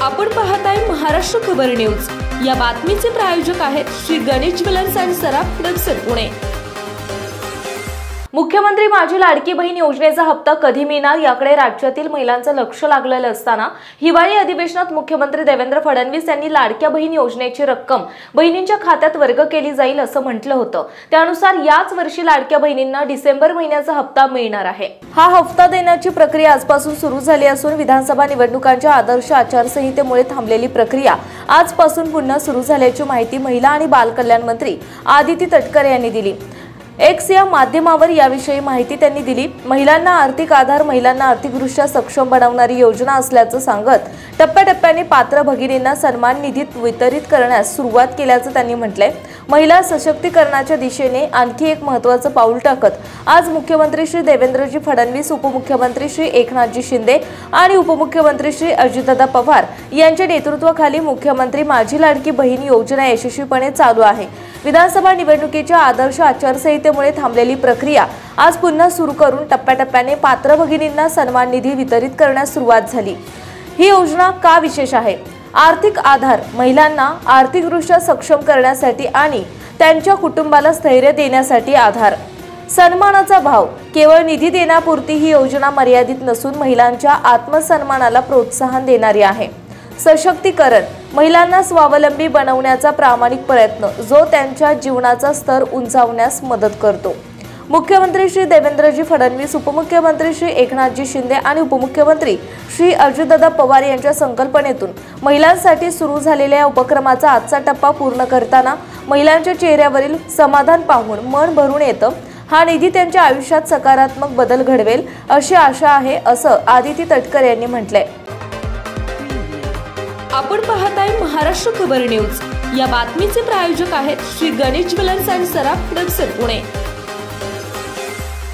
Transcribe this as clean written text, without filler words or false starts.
आपण पाहताय महाराष्ट्र खबर न्यूज। या बातमीचे प्रायोजक आहेत Shri Ganesh jewellers and Saraf products Pune. मुख्यमंत्री माझी लाडकी बहीण योजनेचा हप्ता कधी मिळणार याकडे राज्यातील महिलांचं लक्ष लागलेलं असताना हिवाळी अधिवेशनात मुख्यमंत्री देवेंद्र फडणवीस यांनी लाडक्या बहीण योजनेची रक्कम बहिणींच्या खात्यात वर्ग केली जाईल असं म्हटलं होतं। त्यानुसार याच वर्षी लाडक्या बहिणींना डिसेंबर महिन्याचा हप्ता मिळणार आहे। हा हप्ता देण्याची प्रक्रिया आजपासून सुरू झाली असून विधानसभा निवडणुकांच्या आदर्श आचारसंहितेमुळे थांबलेली प्रक्रिया आजपासून पुन्हा सुरू झाल्याची माहिती महिला आणि बालकल्याण मंत्री आदिती तटकरे यांनी दिली। एक्स या माध्यमावर याविषयी माहिती त्यांनी दिली। महिलांना आर्थिक आधार महिलांना आर्थिकदृष्ट्या सक्षम बनवणारी योजना असल्याचं सांगत टप्प्याटप्प्याने पात्र भगिनींना सन्मान निधी वितरित करण्यास सुरुवात केल्याचं त्यांनी म्हटलंय। महिला सशक्तीकरणाच्या दिशेने आणखी एक महत्त्वाचं पाऊल टाकत आज मुख्यमंत्री श्री देवेंद्रजी फडणवीस, उपमुख्यमंत्री श्री एकनाथजी शिंदे आणि उपमुख्यमंत्री श्री अजितदादा पवार यांच्या नेतृत्वाखाली मुख्यमंत्री माझी लाडकी बहीण योजना यशस्वीपणे चालू आहे। विधानसभा निवडणुकीच्या आदर्श आचारसंहितेमुळे थांबलेली प्रक्रिया आज पुन्हा सुरू करून टप्प्याटप्प्याने पात्र भगिनींना सन्मान निधी वितरित करण्यास सुरुवात झाली। ही योजना का विशेष आहे? आर्थिक आधार महिलांना आर्थिकदृष्ट्या सक्षम करण्यासाठी आणि त्यांच्या कुटुंबाला स्थैर्य देण्यासाठी आधार, सन्मानाचा भाव, केवळ निधी देण्यापुरती ही योजना मर्यादित नसून महिलांच्या आत्मसन्मानाला प्रोत्साहन देणारी आहे। सशक्तीकरण महिलांना स्वावलंबी बनवण्याचा प्रामाणिक प्रयत्न जो त्यांच्या जीवनाचा स्तर उंचावण्यास मदत करतो। मुख्यमंत्री श्री देवेंद्रजी फडणवीस, उपमुख्यमंत्री श्री एकनाथजी शिंदे आणि उपमुख्यमंत्री श्री अजितदादा पवार यांच्या संकल्पनेतून महिलांसाठी सुरू झालेल्या उपक्रमाचा आजचा टप्पा पूर्ण करताना महिलांच्या चेहऱ्यावरील समाधान पाहून मन भरून येतं। हा निधी त्यांच्या आयुष्यात सकारात्मक बदल घडवेल अशी आशा आहे असं आदिती तटकरे यांनी म्हटलंय। आपण पाहताय महाराष्ट्र खबर न्यूज। या बातमीचे प्रायोजक आहेत Shri Ganesh jewellers and Saraf products Pune.